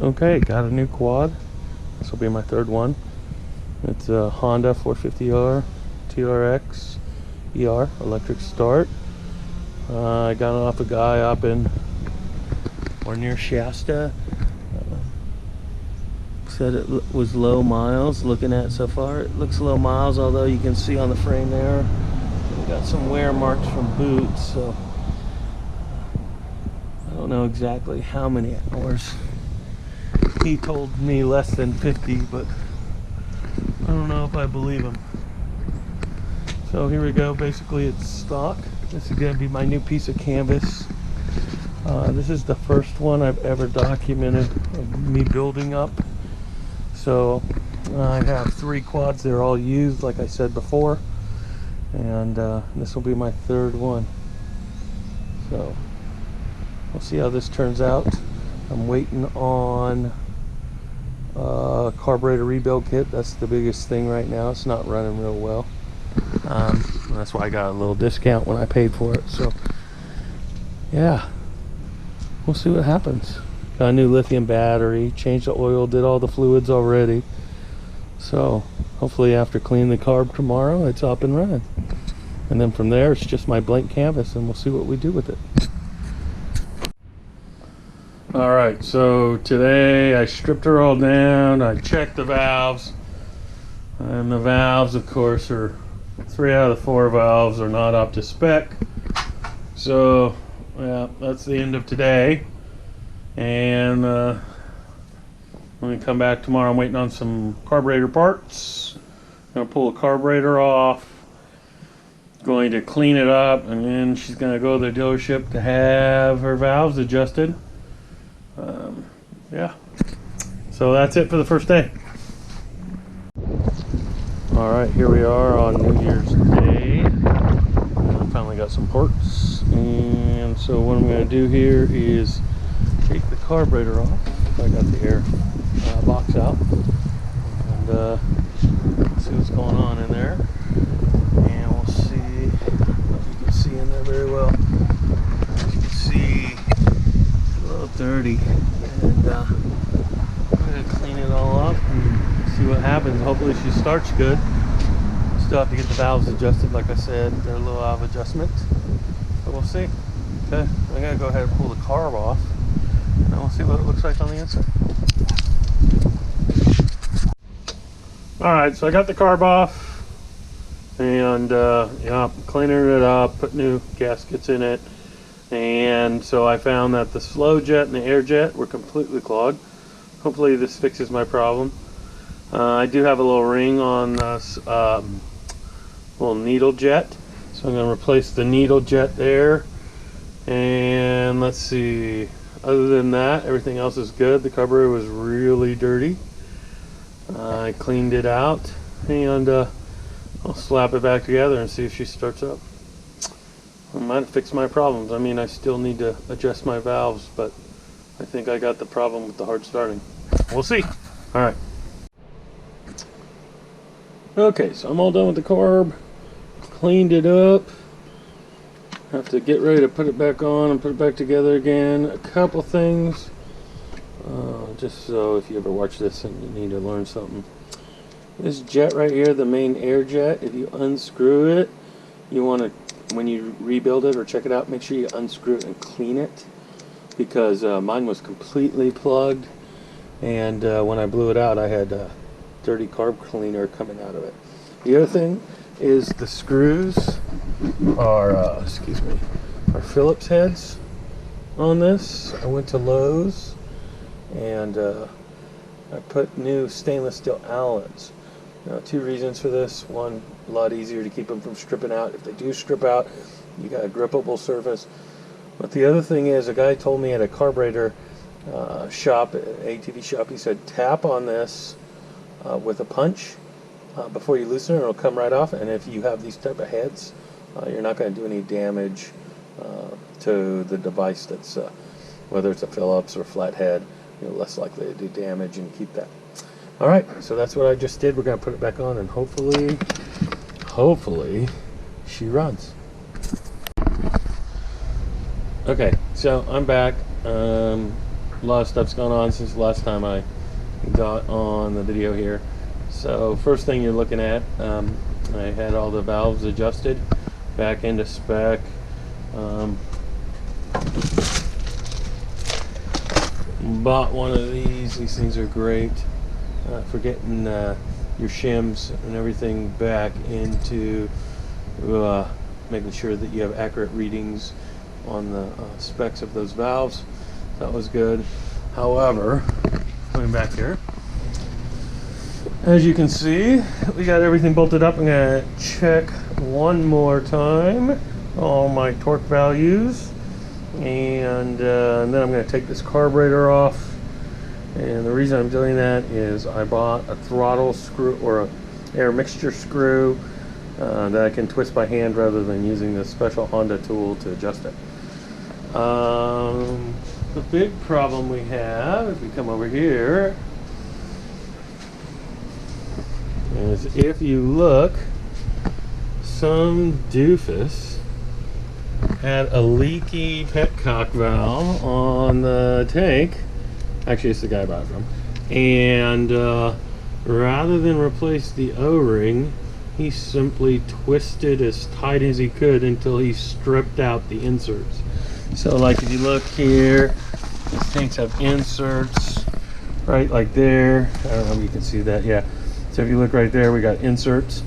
Okay, got a new quad. This will be my third one. It's a Honda 450R TRX ER electric start. I got it off a guy up in or near Shasta. Said it was low miles. Looking at it so far, it looks low miles, although you can see on the frame there we got some wear marks from boots, so I don't know exactly how many hours. He told me less than 50, but I don't know if I believe him. So here we go. Basically it's stock. This is going to be my new piece of canvas. This is the first one I've ever documented of me building up. So I have 3 quads. They're all used, like I said before, and this will be my third one. So we'll see how this turns out. I'm waiting on carburetor rebuild kit. That's the biggest thing right now. It's not running real well. That's why I got a little discount when I paid for it. So yeah, we'll see what happens. Got a new lithium battery, changed the oil, did all the fluids already. So hopefully after cleaning the carb tomorrow, it's up and running. And then from there, it's just my blank canvas, and we'll see what we do with it. All right, so today I stripped her all down. I checked the valves, and the valves, of course, are 3 out of the 4 valves are not up to spec. So yeah, that's the end of today. And when we come back tomorrow, I'm waiting on some carburetor parts. I'm gonna pull the carburetor off, going to clean it up, and then she's gonna go to the dealership to have her valves adjusted. Yeah, so that's it for the first day. All right, here we are on New Year's Day. I finally got some parts, and so what I'm going to do here is take the carburetor off. I got the air box out, and see what's going on in there, and we'll see if you can see in there very well. As you can see, it's a little dirty, and I'm going to clean it all up and see what happens. Hopefully she starts good. Still have to get the valves adjusted. Like I said, they're a little out of adjustment, but we'll see. Okay, I'm going to go ahead and pull the carb off, and we'll see what it looks like on the inside. Alright, so I got the carb off, and yeah, cleaning it up, put new gaskets in it, and so I found that the slow jet and the air jet were completely clogged. Hopefully this fixes my problem. I do have a little ring on this little needle jet, so I'm going to replace the needle jet there. And let's see, other than that, everything else is good. The carburetor was really dirty. I cleaned it out, and I'll slap it back together and see if she starts up. I might fix my problems. I mean, I still need to adjust my valves, but I think I got the problem with the hard starting. We'll see. All right. Okay, so I'm all done with the carb. Cleaned it up. Have to get ready to put it back on and put it back together again. A couple things, just so if you ever watch this and you need to learn something. This jet right here, the main air jet, if you unscrew it, you want to, when you rebuild it or check it out, make sure you unscrew it and clean it, because mine was completely plugged, and when I blew it out, I had dirty carb cleaner coming out of it. The other thing is the screws are, are Phillips heads on this. I went to Lowe's, and I put new stainless steel Allens. Now, 2 reasons for this. One, a lot easier to keep them from stripping out. If they do strip out, you got a grippable surface. But the other thing is, a guy told me at a carburetor shop, ATV shop, he said tap on this with a punch before you loosen it, it'll come right off. And if you have these type of heads, you're not going to do any damage to the device. That's whether it's a Phillips or flathead, you're less likely to do damage, and keep that. All right, so that's what I just did. We're going to put it back on, and hopefully she runs. Okay, so I'm back. A lot of stuff's gone on since the last time I got on the video here. So first thing you're looking at, I had all the valves adjusted back into spec. Bought one of these. These things are great for getting your shims and everything back into making sure that you have accurate readings on the specs of those valves. That was good. However, coming back here, as you can see, we got everything bolted up. I'm gonna check one more time all my torque values, and then I'm gonna take this carburetor off. And the reason I'm doing that is I bought a throttle screw or a air mixture screw that I can twist by hand rather than using this special Honda tool to adjust it. The big problem we have, if we come over here, is if you look, some doofus had a leaky petcock valve on the tank. Actually, it's the guy I bought it from. And rather than replace the O-ring, he simply twisted as tight as he could until he stripped out the inserts. So like if you look here, these tanks have inserts right like there. I don't know if you can see that. Yeah. So if you look right there, we got inserts.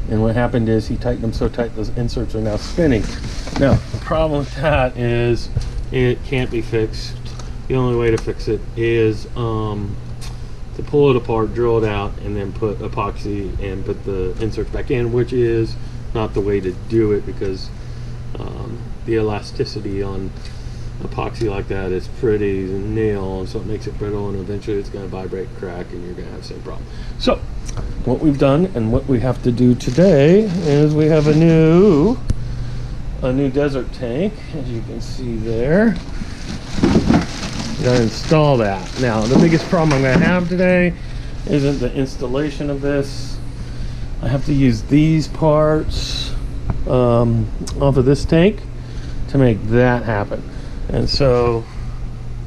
And what happened is he tightened them so tight those inserts are now spinning. Now, the problem with that is it can't be fixed. The only way to fix it is to pull it apart, drill it out, and then put epoxy and put the inserts back in, which is not the way to do it because the elasticity on epoxy like that is pretty nail, so it makes it brittle, and eventually it's going to vibrate, crack, and you're going to have the same problem. So what we've done and what we have to do today is we have a new desert tank, as you can see there. We're going to install that. Now the biggest problem I'm going to have today isn't the installation of this. I have to use these parts off of this tank to make that happen. And so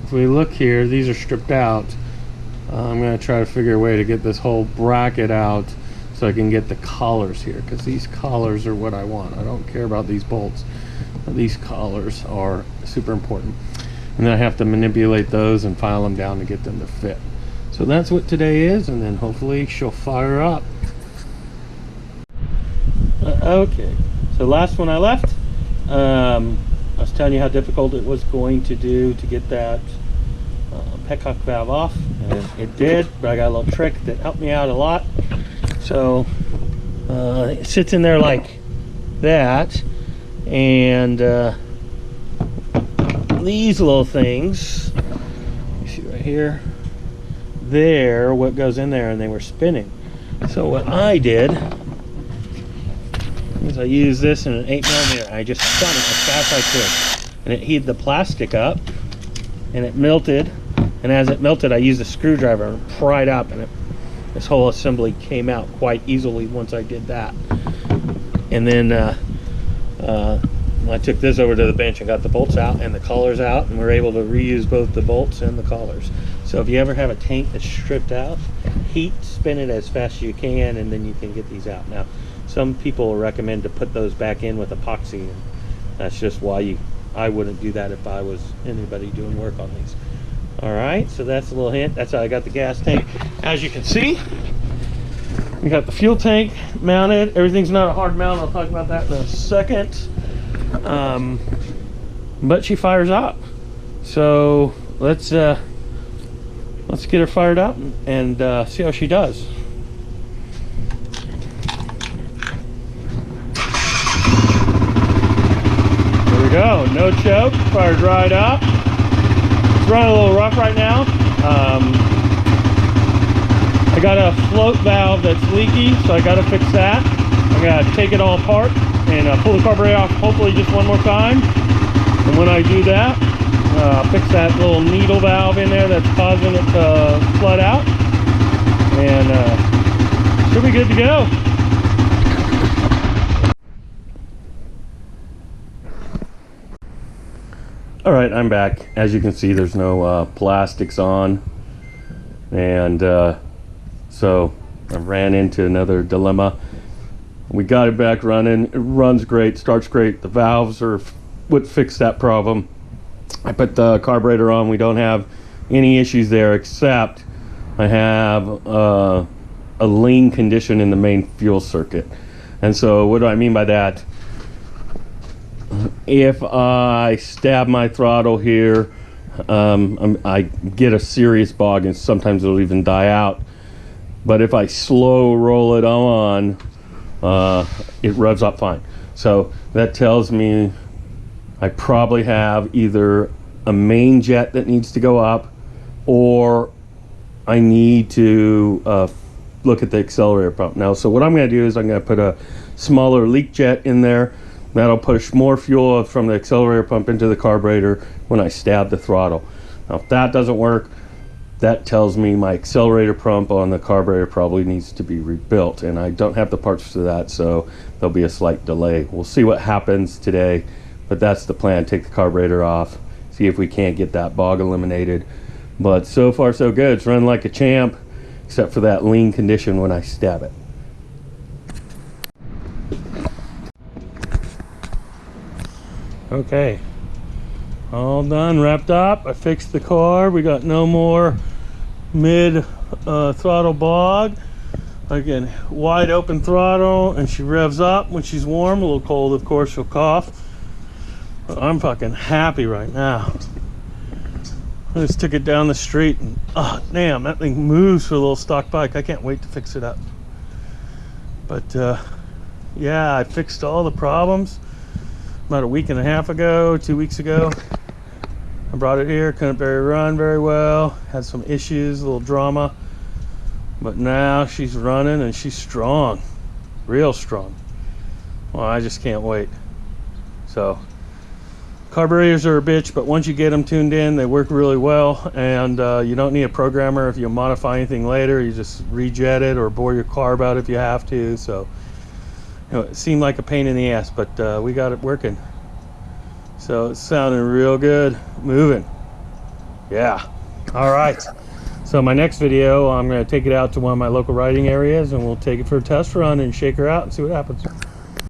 if we look here, these are stripped out. I'm going to try to figure a way to get this whole bracket out so I can get the collars here, because these collars are what I want. I don't care about these bolts, but these collars are super important. And then I have to manipulate those and file them down to get them to fit. So that's what today is, and then hopefully she'll fire up. Okay, so last when I left, I was telling you how difficult it was going to do to get that petcock valve off, and it did, but I got a little trick that helped me out a lot. So it sits in there like that, and these little things, you see right here, there, what goes in there, and they were spinning. So what I did is I used this in an 8mm. I just spun it as fast as I could, and it heated the plastic up, and it melted. And as it melted, I used a screwdriver and pried up, and this whole assembly came out quite easily once I did that. And then I took this over to the bench and got the bolts out and the collars out, and we're able to reuse both the bolts and the collars. So if you ever have a tank that's stripped out, spin it as fast as you can, and then you can get these out. Now, some people recommend to put those back in with epoxy, and that's just why I wouldn't do that if I was anybody doing work on these. All right, so that's a little hint. That's how I got the gas tank. As you can see, we got the fuel tank mounted. Everything's not a hard mount. I'll talk about that in a second. But she fires up. So let's get her fired up and see how she does. There we go. No choke. Fired right up. It's running a little rough right now. I got a float valve that's leaky, so I got to fix that. I got to take it all apart and pull the carburetor off, hopefully just one more time. And when I do that, I'll fix that little needle valve in there that's causing it to flood out, and she'll be good to go. All right, I'm back. As you can see, there's no plastics on, and so I ran into another dilemma. We got it back running. It runs great, starts great. The valves are what fixed that problem. I put the carburetor on. We don't have any issues there, except I have a lean condition in the main fuel circuit. And so what do I mean by that? If I stab my throttle here, I get a serious bog, and sometimes it'll even die out. But if I slow roll it on, it revs up fine. So that tells me I probably have either a main jet that needs to go up, or I need to look at the accelerator pump. Now, so what I'm going to do is I'm going to put a smaller leak jet in there. That'll push more fuel from the accelerator pump into the carburetor when I stab the throttle. Now, if that doesn't work, that tells me my accelerator pump on the carburetor probably needs to be rebuilt, and I don't have the parts for that, so there'll be a slight delay. We'll see what happens today, but that's the plan. Take the carburetor off, see if we can't get that bog eliminated. But so far so good. It's running like a champ, except for that lean condition when I stab it. Okay, all done, wrapped up. I fixed the car. We got no more mid throttle bog. Again, wide open throttle, and she revs up when she's warm. A little cold, of course, she'll cough. But I'm fucking happy right now. I just took it down the street, and oh damn, that thing moves for a little stock bike. I can't wait to fix it up. But yeah, I fixed all the problems about a week and a half ago, 2 weeks ago. I brought it here, couldn't run very well, had some issues, a little drama, but now she's running and she's strong, real strong. Well, I just can't wait. So carburetors are a bitch, but once you get them tuned in, they work really well, and you don't need a programmer. If you modify anything later, you just rejet it or bore your carb out if you have to. So you know, it seemed like a pain in the ass, but we got it working. So it's sounding real good, moving. Yeah. All right. So my next video, I'm going to take it out to one of my local riding areas, and we'll take it for a test run and shake her out and see what happens.